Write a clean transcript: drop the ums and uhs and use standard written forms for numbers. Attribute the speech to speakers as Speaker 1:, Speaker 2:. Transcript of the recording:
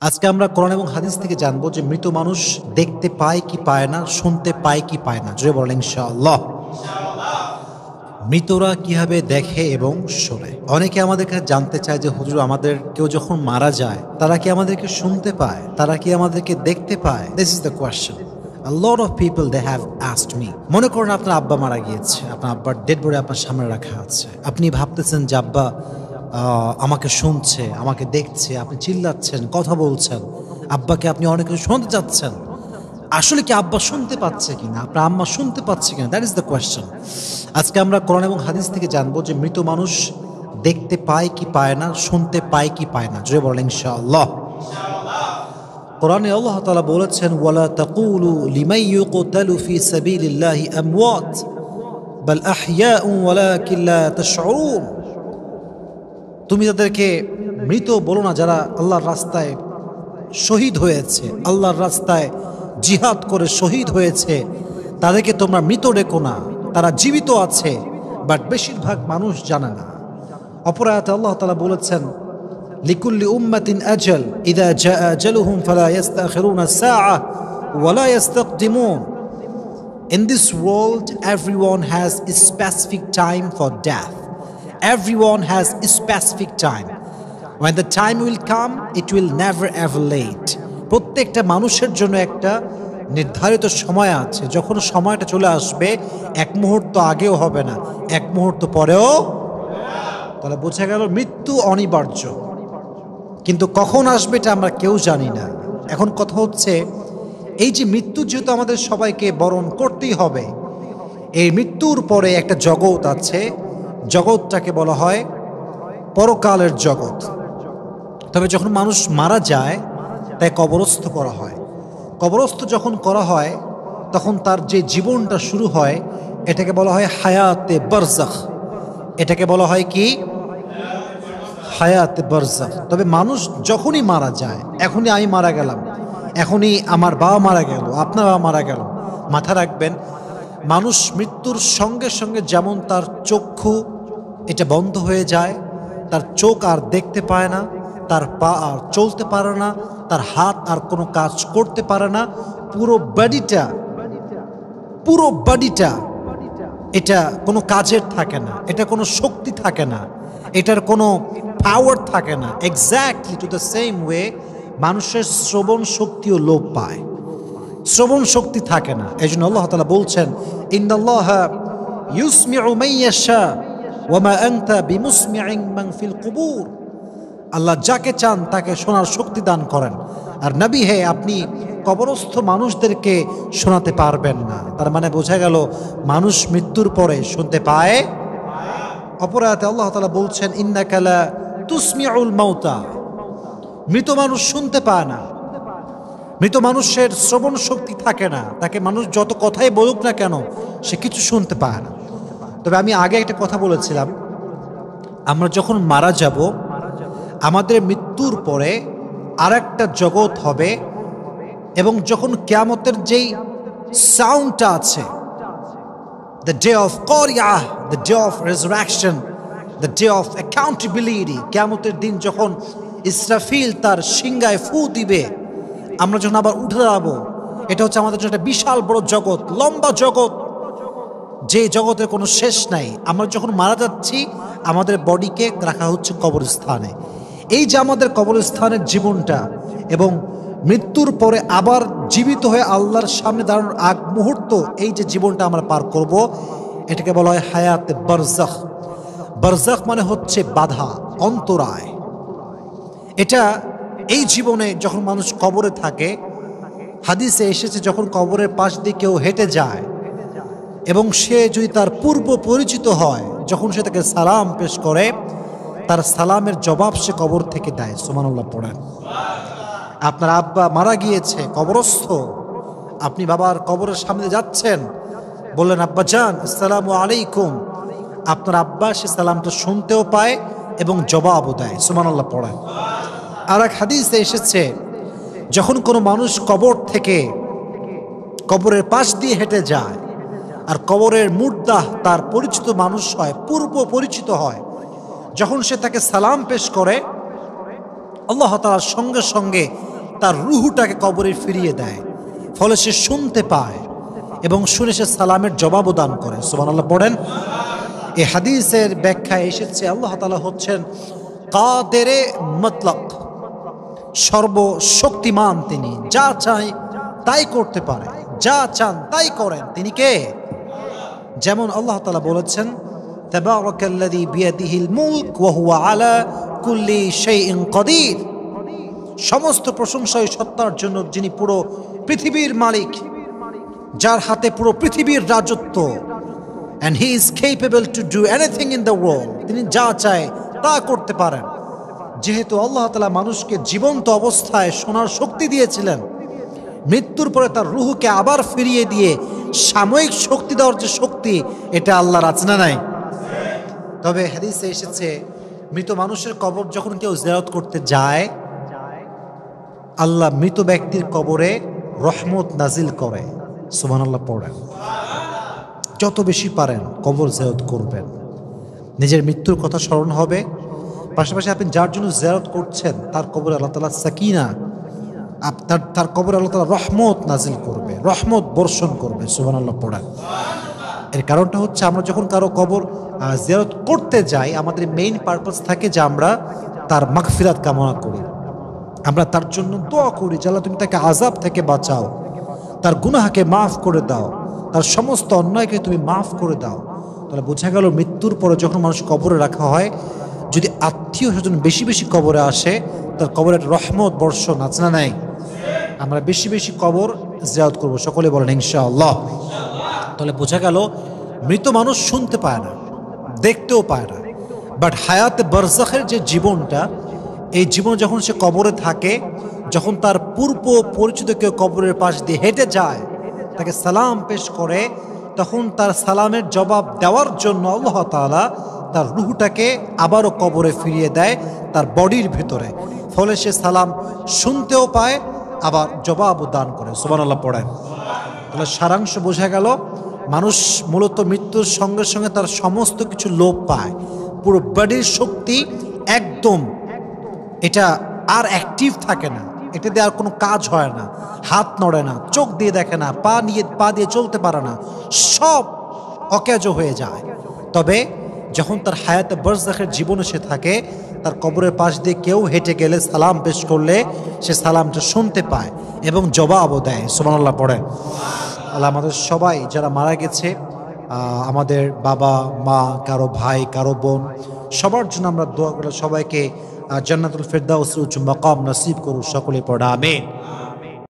Speaker 1: আজকে আমরা কোরআন এবং হাদিস থেকে জানবো যে মৃত মানুষ দেখতে পায় কি পায় না, শুনতে পায় কি পায় না। জোরে বলেন ইনশাআল্লাহ। মৃতরা কিভাবে দেখে এবং শোনে? অনেকে আমাদের কাছে জানতে চায় যে হুজুর, আমাদের কেউ যখন মারা যায় তারা কি আমাদেরকে শুনতে পায়, তারা কি আমাদেরকে দেখতে পায়? This is the question. A lot of people they have asked me. মনে করুন আপনার আব্বা মারা গিয়েছে, আপনার আব্বার ডেড বডি আপনার সামনে রাখা আছে, আপনি ভাবতেছেন যে আব্বা আমাকে শুনছে, আমাকে দেখছে, আপনি চিল্লাচ্ছেন, কথা বলছেন, আব্বাকে আপনি অনেক কিছু শুনতে চাচ্ছেন। আসলে কি আব্বা শুনতে পাচ্ছে কিনা, আপনার আম্মা শুনতে পাচ্ছে কিনা? That is the question. আজকে আমরা কোরআন এবং হাদিস থেকে জানবো যে মৃত মানুষ দেখতে পায় কি পায় না, শুনতে পায় কি পায় না। জোরে বলেন ইনশাআল্লাহ। কোরআনে আল্লাহ তাআলা বলেছেন, ওয়ালা তাকুলু লিমান ইউকতালু ফি সাবিলিল্লাহি আমওয়াত বাল আহইয়াউ ওয়ালাকিন লা তাশউরুন। তুমি তাদেরকে মৃত বলো না, যারা আল্লাহর রাস্তায় শহীদ হয়েছে, আল্লাহর রাস্তায় জিহাদ করে শহীদ হয়েছে, তাদেরকে তোমরা মৃত রেখো না, তারা জীবিত আছে, বাট বেশিরভাগ মানুষ জানে না। অপর আয়াতে আল্লাহ তাআলা বলেছেন, লিকুল্লি উম্মাতিন আজাল ইযা জাআ আজালুহুম ফালা ইস্তাখিরুনা সাআ ওয়ালা ইস্তাকদিমুন। In this world, everyone has a specific time for death. Everyone has a specific time. When the time will come, it will never ever late. প্রত্যেকটা মানুষের জন্য একটা নির্ধারিত সময় আছে। যখন সময়টা চলে আসবে, এক মুহূর্ত আগেও হবে না, এক মুহূর্ত পরেও। তাহলে বোঝা গেল মৃত্যু অনিবার্য, কিন্তু কখন আসবে এটা আমরা কেউ জানি না। এখন কথা হচ্ছে, এই যে মৃত্যু যেহেতু আমাদের সবাইকে বরণ করতেই হবে, এই মৃত্যুর পরে একটা জগৎ আছে, জগৎটাকে বলা হয় পরকালের জগৎ। তবে যখন মানুষ মারা যায় তাই কবরস্থ করা হয়। কবরস্থ যখন করা হয় তখন তার যে জীবনটা শুরু হয়, এটাকে বলা হয় হায়াতে বারজাখ। এটাকে বলা হয় কি? হায়াতে বারজাখ। তবে মানুষ যখনই মারা যায়, এখনই আমি মারা গেলাম, এখনই আমার বাবা মারা গেল, আপনার বাবা মারা গেল, মাথা রাখবেন, মানুষ মৃত্যুর সঙ্গে সঙ্গে যেমন তার চক্ষু এটা বন্ধ হয়ে যায়, তার চোখ আর দেখতে পায় না, তার পা আর চলতে পারে না, তার হাত আর কোনো কাজ করতে পারে না, পুরো বডিটা এটা কোনো কাজের থাকে না, এটা কোনো শক্তি থাকে না, এটার কোনো পাওয়ার থাকে না। Exactly to the same way মানুষের শ্রবণ শক্তিও লোপ পায়, শ্রবণ শক্তি থাকে না। এই জন্য আল্লাহ তাআলা বলছেন, ইন্নাল্লাহা ইউসমিউ মান ইয়াশা ওয়া মা আনতা বিমুসমিইন মান ফিল কুবুর। আল্লাহ যাকে চান তাকে শোনার শক্তি দান করেন, আর নবী হে, আপনি কবরস্থ মানুষদেরকে শোনাতে পারবেন না। তার মানে বোঝা গেল মানুষ মৃত্যুর পরে শুনতে পায়। অপর আয়াতে আল্লাহ তাআলা বলছেন, ইন্নাকা লা তুসমিউল মাউতা। মৃত মানুষ শুনতে পায় না, মৃত মানুষের শ্রবণ শক্তি থাকে না, তাকে মানুষ যত কথাই বলুক না কেন সে কিছু শুনতে পায় না। তবে আমি আগে একটা কথা বলেছিলাম, আমরা যখন মারা যাব, আমাদের মৃত্যুর পরে আর একটা জগৎ হবে, এবং যখন কিয়ামতের যেই সাউন্ডটা আছে, দ্য ডে অফ করিয়াহ, the day of resurrection, the day of accountability, কিয়ামতের দিন যখন ইসরাফিল তার সিংহায় ফু দিবে, আমরা যখন আবার উঠে দাঁড়াবো, এটা হচ্ছে আমাদের জন্য একটা বিশাল বড় জগৎ, লম্বা জগৎ, যে জগতের কোনো শেষ নাই। আমরা যখন মারা যাচ্ছি, আমাদের বডিকে রাখা হচ্ছে কবরস্থানে। এই যে আমাদের কবরস্থানের জীবনটা, এবং মৃত্যুর পরে আবার জীবিত হয়ে আল্লাহর সামনে দাঁড়ানোর আগ মুহূর্ত, এই যে জীবনটা আমরা পার করব, এটাকে বলা হয় হায়াতে বারজাখ। বারজাখ মানে হচ্ছে বাধা, অন্তরায়। এটা এই জীবনে যখন মানুষ কবরে থাকে, হাদিসে এসেছে, যখন কবরের পাশ দিয়ে কেউ হেঁটে যায় এবং সে যদি তার পূর্ব পরিচিত হয়, যখন সে তাকে সালাম পেশ করে, তার সালামের জবাব সে কবর থেকে দেয়। সুবহানাল্লাহ পড়েন। আপনার আব্বা মারা গিয়েছে, কবরস্থ, আপনি বাবার কবরের সামনে যাচ্ছেন, বললেন আব্বা জান আসসালামু আলাইকুম, আপনার আব্বা সে সালামটা শুনতেও পায় এবং জবাবও দেয়। সুবহানাল্লাহ পড়েন। আর এক হাদিসে এসেছে, যখন কোনো মানুষ কবর থেকে কবরের পাশ দিয়ে হেঁটে যায়, আর কবরের মুর্দাহ তার পরিচিত মানুষ হয়, পূর্ব পরিচিত হয়, যখন সে তাকে সালাম পেশ করে, আল্লাহ তাআলা সঙ্গে সঙ্গে তার রুহুটাকে কবরে ফিরিয়ে দেয়, ফলে সে শুনতে পায় এবং শুনে সে সালামের জবাবও দান করে। সুবহানাল্লাহ পড়েন। এই হাদিসের ব্যাখ্যায় এসেছে আল্লাহ তাআলা হচ্ছেন কাদেরে মতলক, সর্বশক্তিমান তিনি, যা চাই তাই করতে পারে, যা চান তাই করেন। তিনি কে? যেমন আল্লাহ তাআলা বলেছেন তাবারাকাল্লাযী বিয়াদিহিল মুলক ওয়া হুয়া আলা কুল্লি শাইইন কাদির। সমস্ত প্রশংসা ওই সত্তার জন্য যিনি পুরো পৃথিবীর মালিক, যার হাতে পুরো পৃথিবীর রাজত্ব। and he is capable to do anything in the world, তিনি যা চায় তা করতে পারেন। যেহেতু আল্লাহ তাআলা মানুষকে জীবন্ত অবস্থায় শোনার শক্তি দিয়েছিলেন, মৃত্যুর পরে তার রুহুকে আবার ফিরিয়ে দিয়ে সাময়িক শক্তি দেওয়ার যে শক্তি, এটা আল্লাহর আছে না নাই? তবে হাদিসে এসেছে মৃত মানুষের কবর যখন কেউ জিয়ারত করতে যায়, আল্লাহ মৃত ব্যক্তির কবরে রহমত নাজিল করে। সুবহানাল্লাহ পড়েন। যত বেশি পারেন কবর জিয়ারত করবেন, নিজের মৃত্যুর কথা স্মরণ হবে, পাশাপাশি আপনি যার জন্য জিয়ারত করছেন তার কবরে আল্লাহ তাআলা সাকিনা, তার কবরে আল্লাহ তাআলা রহমত নাজিল করবে, রহমত বর্ষণ করবে। সুবহানাল্লাহ পড়েন। এর কারণটা হচ্ছে আমরা যখন কারো কবর জিয়ারত করতে যাই, আমাদের মেইন পারপাস থাকে যে আমরা তার মাগফিরাত কামনা করি, আমরা তার জন্য দোয়া করি যে আল্লাহ তুমি তাকে আযাব থেকে বাঁচাও, তার গুনাহকে মাফ করে দাও, তার সমস্ত অন্যায়কে তুমি মাফ করে দাও। তাহলে বোঝা গেল মৃত্যুর পরে যখন মানুষ কবরে রাখা হয়, যদি আত্মীয় স্বজন বেশি বেশি কবরে আসে, তার কবরের রহমত বর্ষণ আছে না নাই? আমরা বেশি বেশি কবর জিয়ারত করব, সকলে বলেন ইনশাআল্লাহ। তাহলে বোঝা গেল মৃত মানুষ শুনতে পায় না, দেখতেও পায় না, বাট হায়াতে বারজাখের যে জীবনটা, এই জীবন যখন সে কবরে থাকে, যখন তার পূর্ব পরিচিত কেউ কবরের পাশ দিয়ে হেঁটে যায়, তাকে সালাম পেশ করে, তখন তার সালামের জবাব দেওয়ার জন্য আল্লাহ তাআলা তার রুহটাকে আবারও কবরে ফিরিয়ে দেয় তার বডির ভিতরে, ফলে সে সালাম শুনতেও পায়, আবার জবাবও দান করে। সুবহানাল্লাহ পড়েন। তাহলে সারাংশ বোঝা গেল, মানুষ মূলত মৃত্যুর সঙ্গে সঙ্গে তার সমস্ত কিছু লোপ পায়, পুরো বডির শক্তি একদম এটা আর অ্যাক্টিভ থাকে না, এটা দিয়ে আর কোনো কাজ হয় না, হাত নড়ে না, চোখ দিয়ে দেখে না, পা দিয়ে চলতে পারে না, সব অকেজ হয়ে যায়। তবে যখন তার হায়াতে বারজাখের জীবনে সে থাকে, তার কবরের পাশ দিয়ে কেউ হেঁটে গেলে সালাম পেশ করলে সে সালামটা শুনতে পায় এবং জবাবও দেয়। সুবহানাল্লাহ পড়েন। আল্লাহ আমাদের সবাই যারা মারা গেছে, আমাদের বাবা মা, কারো ভাই, কারো বোন, সবার জন্য আমরা দোয়া করে সবাইকে জান্নাতুল ফেরদাউসের উচ্চ মাকাম নসিব করুন, সকলে পড়া আমিন।